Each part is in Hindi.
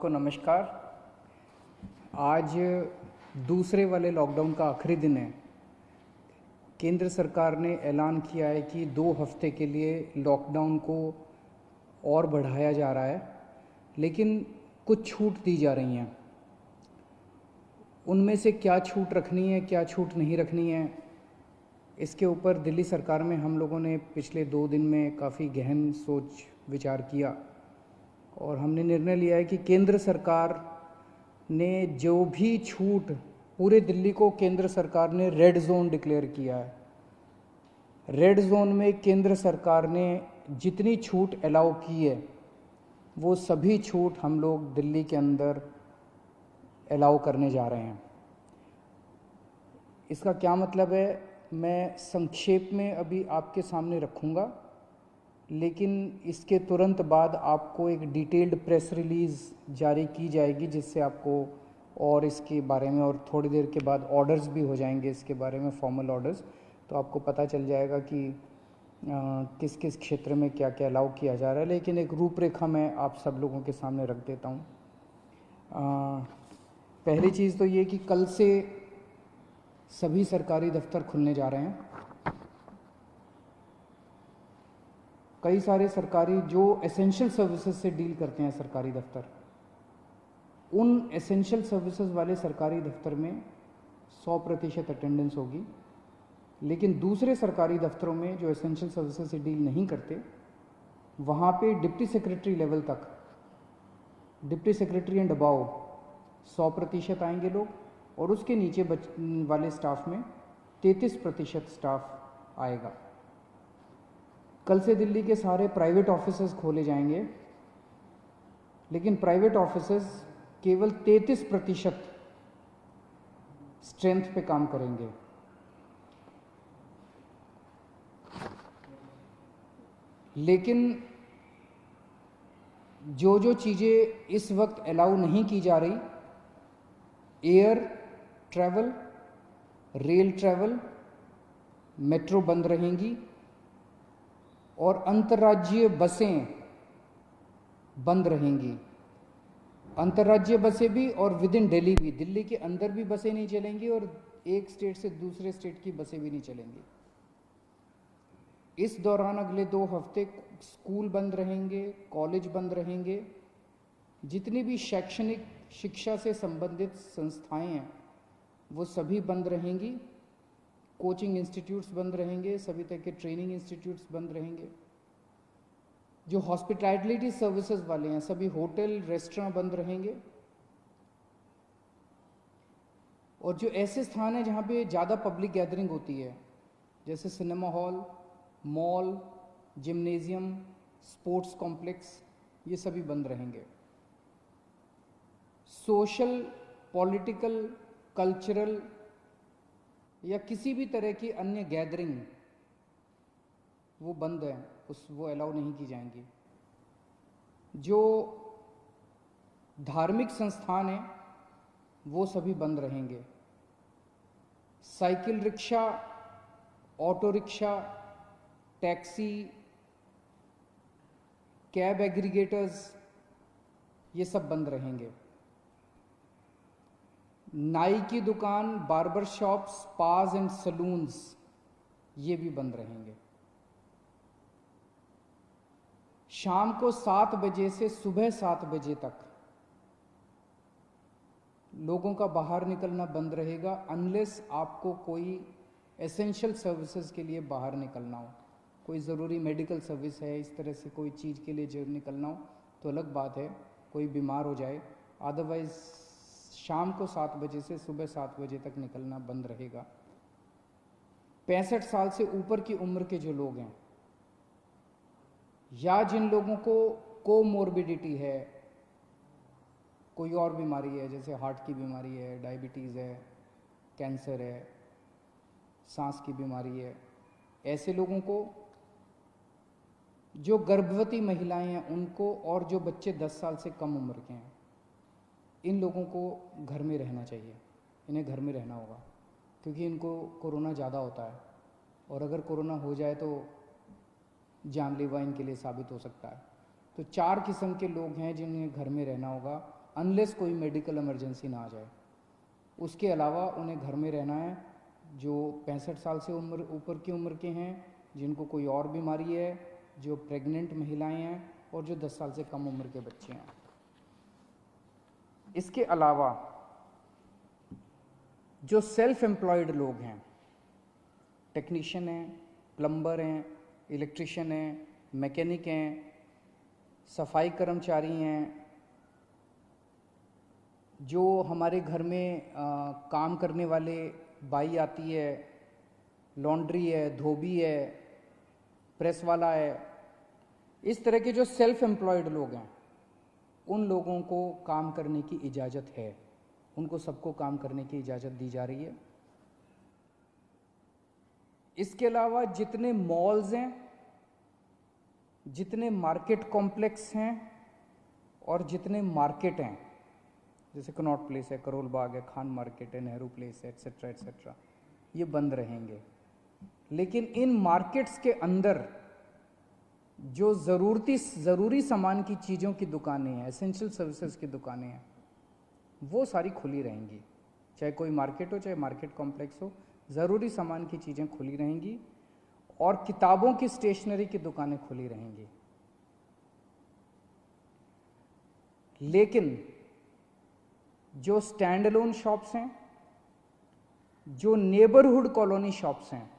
को नमस्कार। आज दूसरे वाले लॉकडाउन का आखिरी दिन है। केंद्र सरकार ने ऐलान किया है कि 2 हफ्ते के लिए लॉकडाउन को और बढ़ाया जा रहा है, लेकिन कुछ छूट दी जा रही हैं। उनमें से क्या छूट रखनी है, क्या छूट नहीं रखनी है, इसके ऊपर दिल्ली सरकार में हम लोगों ने पिछले 2 दिन में काफ़ी गहन सोच विचार किया और हमने निर्णय लिया है कि केंद्र सरकार ने जो भी छूट, पूरे दिल्ली को केंद्र सरकार ने रेड जोन डिक्लेयर किया है। रेड जोन में केंद्र सरकार ने जितनी छूट अलाउ की है वो सभी छूट हम लोग दिल्ली के अंदर अलाउ करने जा रहे हैं। इसका क्या मतलब है, मैं संक्षेप में अभी आपके सामने रखूँगा, लेकिन इसके तुरंत बाद आपको एक डिटेल्ड प्रेस रिलीज़ जारी की जाएगी, जिससे आपको और इसके बारे में, और थोड़ी देर के बाद ऑर्डर्स भी हो जाएंगे इसके बारे में, फॉर्मल ऑर्डर्स। तो आपको पता चल जाएगा कि किस किस क्षेत्र में क्या क्या अलाउ किया जा रहा है। लेकिन एक रूपरेखा मैं आप सब लोगों के सामने रख देता हूँ। पहली चीज़ तो ये कि कल से सभी सरकारी दफ्तर खुलने जा रहे हैं। कई सारे सरकारी जो एसेंशियल सर्विसेज से डील करते हैं सरकारी दफ्तर, उन एसेंशियल सर्विसेज वाले सरकारी दफ्तर में 100% अटेंडेंस होगी। लेकिन दूसरे सरकारी दफ्तरों में जो एसेंशियल सर्विसेज से डील नहीं करते, वहाँ पे डिप्टी सेक्रेटरी लेवल तक, डिप्टी सेक्रेटरी एंड अबाव 100% आएंगे लोग, और उसके नीचे वाले स्टाफ में 33% स्टाफ आएगा। कल से दिल्ली के सारे प्राइवेट ऑफिसेज खोले जाएंगे, लेकिन प्राइवेट ऑफिसेज केवल 33% स्ट्रेंथ पे काम करेंगे। लेकिन जो जो चीज़ें इस वक्त अलाउ नहीं की जा रही, air travel, rail travel, metro बंद रहेंगी, और अंतर्राज्यीय बसें बंद रहेंगी। अंतर्राज्यीय बसें भी और विद इन दिल्ली भी, दिल्ली के अंदर भी बसें नहीं चलेंगी और एक स्टेट से दूसरे स्टेट की बसें भी नहीं चलेंगी। इस दौरान अगले 2 हफ्ते स्कूल बंद रहेंगे, कॉलेज बंद रहेंगे, जितनी भी शैक्षणिक शिक्षा से संबंधित संस्थाएं हैं वो सभी बंद रहेंगी। कोचिंग इंस्टीट्यूट्स बंद रहेंगे, सभी तरह के ट्रेनिंग इंस्टीट्यूट्स बंद रहेंगे। जो हॉस्पिटैलिटी सर्विसेज वाले हैं, सभी होटल रेस्टोरेंट बंद रहेंगे। और जो ऐसे स्थान हैं जहाँ पे ज़्यादा पब्लिक गैदरिंग होती है, जैसे cinema hall, mall, gymnasium, sports complex, ये सभी बंद रहेंगे। सोशल, पॉलिटिकल, कल्चरल या किसी भी तरह की अन्य गैदरिंग वो बंद है, वो अलाउ नहीं की जाएंगी। जो धार्मिक संस्थान हैं वो सभी बंद रहेंगे। Cycle rickshaw, auto rickshaw, taxi, cab aggregators, ये सब बंद रहेंगे। नाई की दुकान, बार्बर शॉप्स, स्पास एंड सलून्स, ये भी बंद रहेंगे। शाम को 7 बजे से सुबह 7 बजे तक लोगों का बाहर निकलना बंद रहेगा, अनलेस आपको कोई एसेंशियल सर्विसेज के लिए बाहर निकलना हो, कोई ज़रूरी मेडिकल सर्विस है, इस तरह से कोई चीज़ के लिए जो निकलना हो तो अलग बात है, कोई बीमार हो जाए। अदरवाइज शाम को 7 बजे से सुबह 7 बजे तक निकलना बंद रहेगा। 65 साल से ऊपर की उम्र के जो लोग हैं, या जिन लोगों को कोमोर्बिडिटी है, कोई और बीमारी है, जैसे हार्ट की बीमारी है, डायबिटीज़ है, कैंसर है, सांस की बीमारी है, ऐसे लोगों को, जो गर्भवती महिलाएं हैं उनको, और जो बच्चे 10 साल से कम उम्र के हैं, इन लोगों को घर में रहना चाहिए। इन्हें घर में रहना होगा, क्योंकि इनको कोरोना ज़्यादा होता है, और अगर कोरोना हो जाए तो जानलेवा इनके लिए साबित हो सकता है। तो 4 किस्म के लोग हैं जिन्हें घर में रहना होगा। अनलेस कोई मेडिकल इमरजेंसी ना आ जाए। उसके अलावा उन्हें घर में रहना है। जो 65 साल से ऊपर की उम्र के हैं, जिनको कोई और बीमारी है, जो प्रेग्नेंट महिलाएं हैं और जो 10 साल से कम उम्र के बच्चे हैं। इसके अलावा जो सेल्फ एम्प्लॉयड लोग हैं, टेक्नीशियन हैं, प्लम्बर हैं, इलेक्ट्रिशियन हैं, मैकेनिक हैं, सफाई कर्मचारी हैं, जो हमारे घर में काम करने वाले बाई आती है, लॉन्ड्री है, धोबी है, प्रेस वाला है, इस तरह के जो सेल्फ एम्प्लॉयड लोग हैं, उन लोगों को काम करने की इजाज़त है। उनको सबको काम करने की इजाज़त दी जा रही है। इसके अलावा जितने मॉल्स हैं, जितने मार्केट कॉम्प्लेक्स हैं और जितने मार्केट हैं, जैसे कनॉट प्लेस है, करोल बाग है, खान मार्केट है, नेहरू प्लेस है, एट्सेट्रा एट्सेट्रा, ये बंद रहेंगे। लेकिन इन मार्केट्स के अंदर जो ज़रूरी सामान की चीज़ों की दुकानें हैं, एसेंशियल सर्विसेज की दुकानें हैं, वो सारी खुली रहेंगी। चाहे कोई मार्केट हो, चाहे मार्केट कॉम्प्लेक्स हो, ज़रूरी सामान की चीज़ें खुली रहेंगी और किताबों की स्टेशनरी की दुकानें खुली रहेंगी। लेकिन जो स्टैंड अलोन शॉप्स हैं, जो नेबरहुड कॉलोनी शॉप्स हैं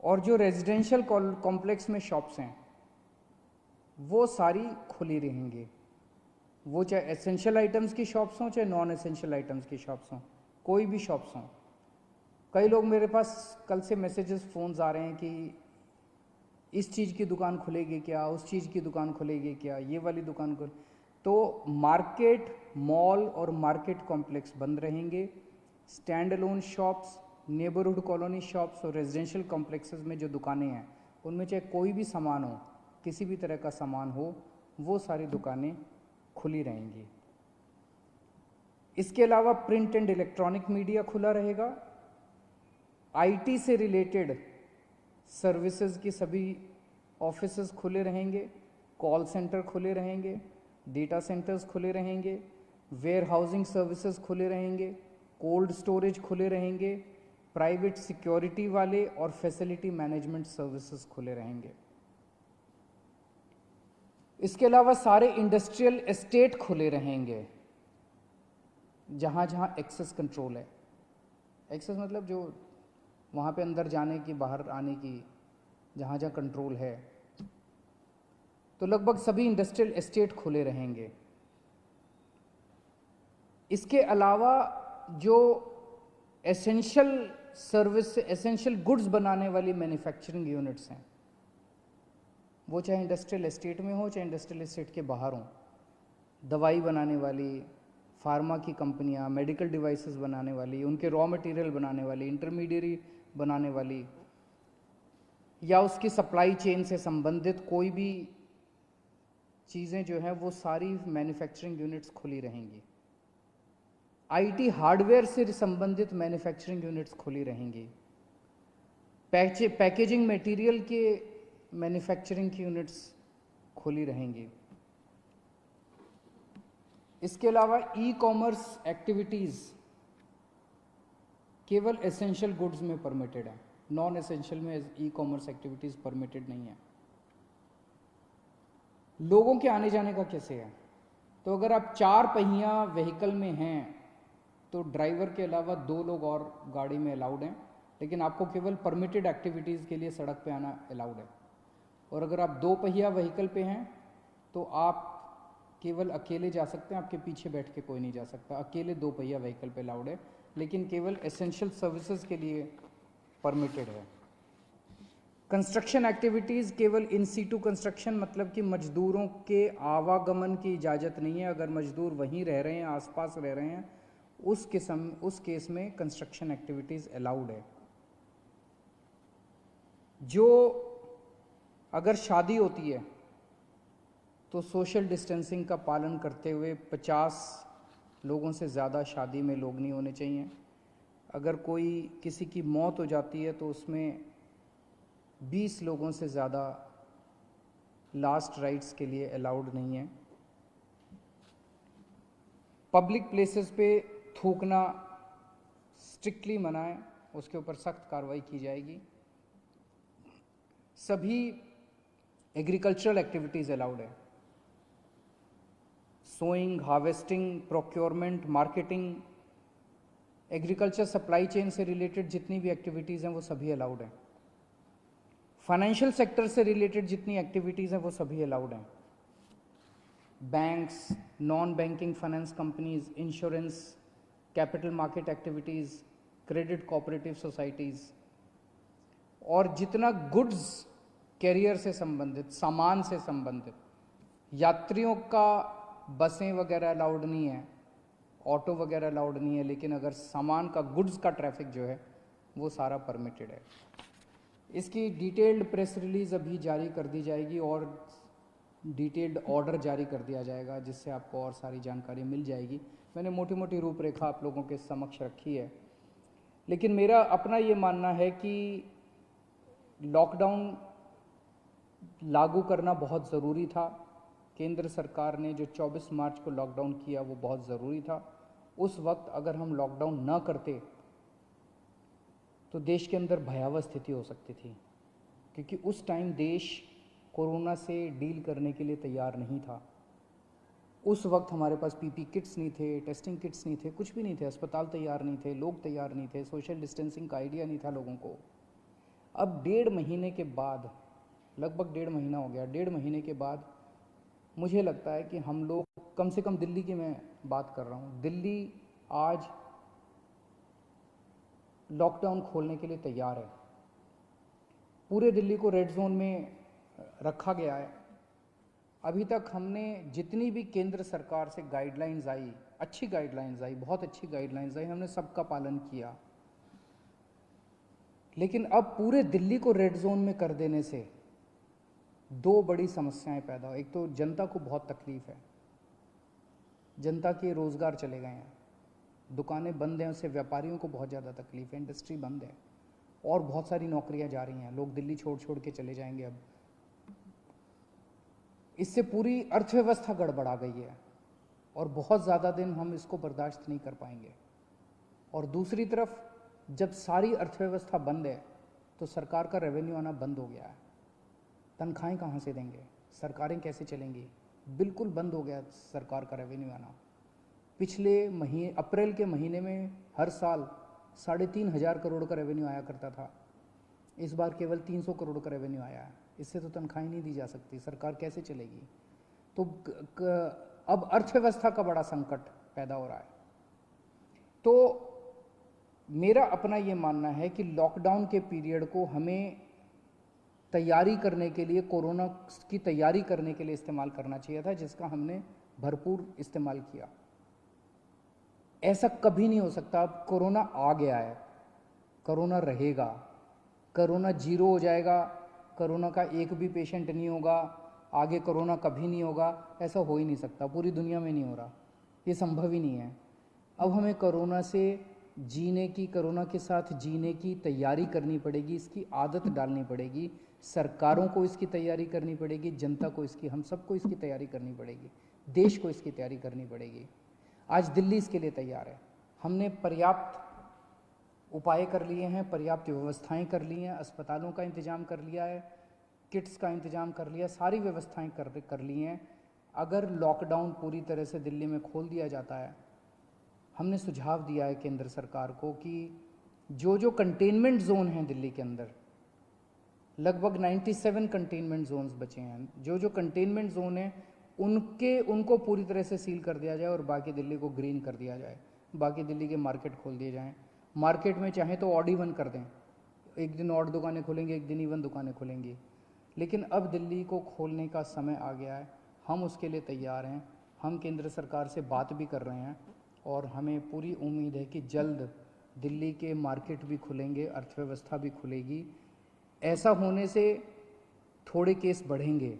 और जो रेजिडेंशियल कॉम्प्लेक्स में शॉप्स हैं, वो सारी खुली रहेंगी। वो चाहे एसेंशियल आइटम्स की शॉप्स हों, चाहे नॉन एसेंशियल आइटम्स की शॉप्स हों, कोई भी शॉप्स हों। कई लोग मेरे पास कल से मैसेजेस, फ़ोन्स आ रहे हैं कि इस चीज़ की दुकान खुलेगी क्या, उस चीज़ की दुकान खुलेगी क्या, ये वाली दुकान खुल। तो मार्केट, मॉल और मार्केट कॉम्प्लेक्स बंद रहेंगे। Stand alone shops, neighbourhood colony shops और रेजिडेंशियल कॉम्प्लेक्सेस में जो दुकानें हैं, उनमें चाहे कोई भी सामान हो, किसी भी तरह का सामान हो, वो सारी दुकानें खुली रहेंगी। इसके अलावा प्रिंट एंड इलेक्ट्रॉनिक मीडिया खुला रहेगा। आईटी से रिलेटेड सर्विसेज की सभी ऑफिसेज खुले रहेंगे, कॉल सेंटर खुले रहेंगे, डेटा सेंटर्स खुले रहेंगे, वेयर हाउसिंग सर्विसेज खुले रहेंगे, कोल्ड स्टोरेज खुले रहेंगे, प्राइवेट सिक्योरिटी वाले और फैसिलिटी मैनेजमेंट सर्विसेज खुले रहेंगे। इसके अलावा सारे इंडस्ट्रियल एस्टेट खुले रहेंगे, जहाँ जहाँ एक्सेस कंट्रोल है। एक्सेस मतलब जो वहाँ पे अंदर जाने की, बाहर आने की, जहाँ जहाँ कंट्रोल है। तो लगभग सभी इंडस्ट्रियल एस्टेट खुले रहेंगे। इसके अलावा जो एसेंशियल सर्विस, एसेंशियल गुड्स बनाने वाली मैन्युफैक्चरिंग यूनिट्स हैं, वो चाहे इंडस्ट्रियल एस्टेट में हो, चाहे इंडस्ट्रियल एस्टेट के बाहर हों, दवाई बनाने वाली, फार्मा की कंपनियां, मेडिकल डिवाइसेस बनाने वाली, उनके रॉ मटेरियल बनाने वाली, इंटरमीडिएट बनाने वाली, या उसकी सप्लाई चेन से संबंधित कोई भी चीज़ें जो हैं, वो सारी मैन्युफैक्चरिंग यूनिट्स खुली रहेंगी। आईटी हार्डवेयर से संबंधित मैन्युफैक्चरिंग यूनिट्स खुली रहेंगी। पैकेजिंग मटेरियल के मैन्युफैक्चरिंग की यूनिट्स खुली रहेंगी। इसके अलावा ई कॉमर्स एक्टिविटीज़ केवल एसेंशियल गुड्स में परमिटेड है, नॉन एसेंशियल में ई कॉमर्स एक्टिविटीज़ परमिटेड नहीं है। लोगों के आने जाने का कैसे है? तो अगर आप 4 पहिया व्हीकल में हैं तो ड्राइवर के अलावा 2 लोग और गाड़ी में अलाउड हैं, लेकिन आपको केवल परमिटेड एक्टिविटीज़ के लिए सड़क पे आना अलाउड है। और अगर आप 2 पहिया व्हीकल पे हैं तो आप केवल अकेले जा सकते हैं, आपके पीछे बैठ के कोई नहीं जा सकता। अकेले 2 पहिया व्हीकल पे अलाउड है, लेकिन केवल एसेंशियल सर्विसेज के लिए परमिटेड है। कंस्ट्रक्शन एक्टिविटीज़ केवल इन सीटू कंस्ट्रक्शन, मतलब कि मजदूरों के आवागमन की इजाज़त नहीं है। अगर मजदूर वहीं रह रहे हैं, आसपास रह रहे हैं, उस केस में कंस्ट्रक्शन एक्टिविटीज़ अलाउड है। जो अगर शादी होती है तो सोशल डिस्टेंसिंग का पालन करते हुए 50 लोगों से ज़्यादा शादी में लोग नहीं होने चाहिए। अगर कोई किसी की मौत हो जाती है तो उसमें 20 लोगों से ज़्यादा लास्ट राइट्स के लिए अलाउड नहीं है। पब्लिक प्लेसेस पे थूकना स्ट्रिक्टली मना है, उसके ऊपर सख्त कार्रवाई की जाएगी। सभी एग्रीकल्चरल एक्टिविटीज़ अलाउड है, sowing, harvesting, procurement, marketing, agriculture supply chain से रिलेटेड जितनी भी एक्टिविटीज़ हैं वो सभी अलाउड हैं। फाइनेंशियल सेक्टर से रिलेटेड जितनी एक्टिविटीज़ हैं वो सभी अलाउड हैं। Banks, non banking finance companies, insurance, capital market activities, credit cooperative societies, और जितना गुड्स कैरियर से संबंधित, सामान से संबंधित, यात्रियों का बसें वगैरह अलाउड नहीं है, ऑटो वगैरह अलाउड नहीं है, लेकिन अगर सामान का, गुड्स का ट्रैफिक जो है वो सारा परमिटेड है। इसकी डिटेल्ड प्रेस रिलीज अभी जारी कर दी जाएगी और डिटेल्ड ऑर्डर जारी कर दिया जाएगा, जिससे आपको और सारी जानकारी मिल जाएगी। मैंने मोटी मोटी रूपरेखा आप लोगों के समक्ष रखी है, लेकिन मेरा अपना ये मानना है कि लॉकडाउन लागू करना बहुत ज़रूरी था। केंद्र सरकार ने जो 24 मार्च को लॉकडाउन किया वो बहुत ज़रूरी था। उस वक्त अगर हम लॉकडाउन न करते तो देश के अंदर भयावह स्थिति हो सकती थी, क्योंकि उस टाइम देश कोरोना से डील करने के लिए तैयार नहीं था। उस वक्त हमारे पास पीपी किट्स नहीं थे, टेस्टिंग किट्स नहीं थे, कुछ भी नहीं थे, अस्पताल तैयार नहीं थे, लोग तैयार नहीं थे, सोशल डिस्टेंसिंग का आइडिया नहीं था लोगों को। अब 1.5 महीने के बाद, लगभग 1.5 महीना हो गया, 1.5 महीने के बाद मुझे लगता है कि हम लोग, कम से कम दिल्ली की मैं बात कर रहा हूँ, दिल्ली आज लॉकडाउन खोलने के लिए तैयार है। पूरे दिल्ली को रेड जोन में रखा गया है। अभी तक हमने जितनी भी केंद्र सरकार से गाइडलाइंस आई, अच्छी गाइडलाइंस आई, बहुत अच्छी गाइडलाइंस आई, हमने सबका पालन किया। लेकिन अब पूरे दिल्ली को रेड जोन में कर देने से दो बड़ी समस्याएं पैदा हो। एक तो जनता को बहुत तकलीफ है, जनता के रोजगार चले गए हैं, दुकानें बंद हैं, उससे व्यापारियों को बहुत ज़्यादा तकलीफ है, इंडस्ट्री बंद है, और बहुत सारी नौकरियां जा रही हैं, लोग दिल्ली छोड़ छोड़ के चले जाएंगे। अब इससे पूरी अर्थव्यवस्था गड़बड़ा गई है और बहुत ज़्यादा दिन हम इसको बर्दाश्त नहीं कर पाएंगे। और दूसरी तरफ जब सारी अर्थव्यवस्था बंद है तो सरकार का रेवेन्यू आना बंद हो गया है। तनख्वाहें कहाँ से देंगे, सरकारें कैसे चलेंगी, बिल्कुल बंद हो गया सरकार का रेवेन्यू आना। पिछले महीने, अप्रैल के महीने में हर साल 3,500 करोड़ का रेवेन्यू आया करता था, इस बार केवल 300 करोड़ का रेवेन्यू आया है। इससे तो तनख्वाहें नहीं दी जा सकती, सरकार कैसे चलेगी। तो अब अर्थव्यवस्था का बड़ा संकट पैदा हो रहा है। तो मेरा अपना ये मानना है कि लॉकडाउन के पीरियड को हमें तैयारी करने के लिए, कोरोना की तैयारी करने के लिए इस्तेमाल करना चाहिए था, जिसका हमने भरपूर इस्तेमाल किया। ऐसा कभी नहीं हो सकता। अब कोरोना आ गया है, कोरोना रहेगा, कोरोना जीरो हो जाएगा, कोरोना का एक भी पेशेंट नहीं होगा, आगे कोरोना कभी नहीं होगा, ऐसा हो ही नहीं सकता, पूरी दुनिया में नहीं हो रहा, ये संभव ही नहीं है। अब हमें कोरोना से जीने की, कोरोना के साथ जीने की तैयारी करनी पड़ेगी, इसकी आदत डालनी पड़ेगी, सरकारों को इसकी तैयारी करनी पड़ेगी, जनता को इसकी, हम सबको इसकी तैयारी करनी पड़ेगी, देश को इसकी तैयारी करनी पड़ेगी। आज दिल्ली इसके लिए तैयार है। हमने पर्याप्त उपाय कर लिए हैं, पर्याप्त व्यवस्थाएं कर ली हैं, अस्पतालों का इंतजाम कर लिया है, किट्स का इंतजाम कर लिया, सारी व्यवस्थाएं कर ली हैं। अगर लॉकडाउन पूरी तरह से दिल्ली में खोल दिया जाता है, हमने सुझाव दिया है केंद्र सरकार को कि जो जो कंटेनमेंट जोन हैं दिल्ली के अंदर, लगभग 97 कंटेनमेंट जोन्स बचे हैं, जो जो कंटेनमेंट जोन हैं उनको पूरी तरह से सील कर दिया जाए और बाकी दिल्ली को ग्रीन कर दिया जाए, बाकी दिल्ली के मार्केट खोल दिए जाएं। मार्केट में चाहे तो ऑड इवन कर दें, एक दिन ऑड दुकानें खुलेंगी, एक दिन इवन दुकानें खुलेंगी, लेकिन अब दिल्ली को खोलने का समय आ गया है। हम उसके लिए तैयार हैं, हम केंद्र सरकार से बात भी कर रहे हैं और हमें पूरी उम्मीद है कि जल्द दिल्ली के मार्केट भी खुलेंगे, अर्थव्यवस्था भी खुलेगी। ऐसा होने से थोड़े केस बढ़ेंगे,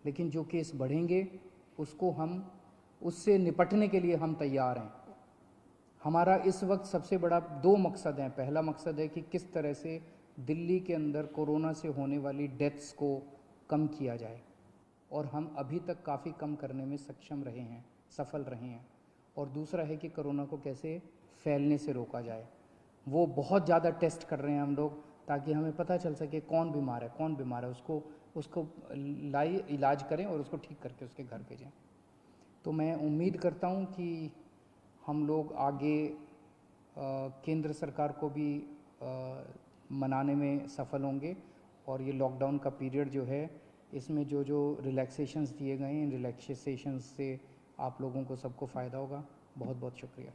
लेकिन जो केस बढ़ेंगे उससे निपटने के लिए हम तैयार हैं। हमारा इस वक्त सबसे बड़ा 2 मकसद हैं। पहला मकसद है कि किस तरह से दिल्ली के अंदर कोरोना से होने वाली डेथ्स को कम किया जाए, और हम अभी तक काफ़ी कम करने में सक्षम रहे हैं, सफल रहे हैं। और दूसरा है कि कोरोना को कैसे फैलने से रोका जाए। वो बहुत ज़्यादा टेस्ट कर रहे हैं हम लोग, ताकि हमें पता चल सके कौन बीमार है, उसको लाई इलाज करें और उसको ठीक करके उसके घर भेजें। तो मैं उम्मीद करता हूँ कि हम लोग आगे केंद्र सरकार को भी मनाने में सफल होंगे, और ये लॉकडाउन का पीरियड जो है, इसमें जो जो रिलैक्सेशंस दिए गए हैं, इन रिलैक्सेशंस से आप लोगों को सबको फ़ायदा होगा। बहुत बहुत शुक्रिया।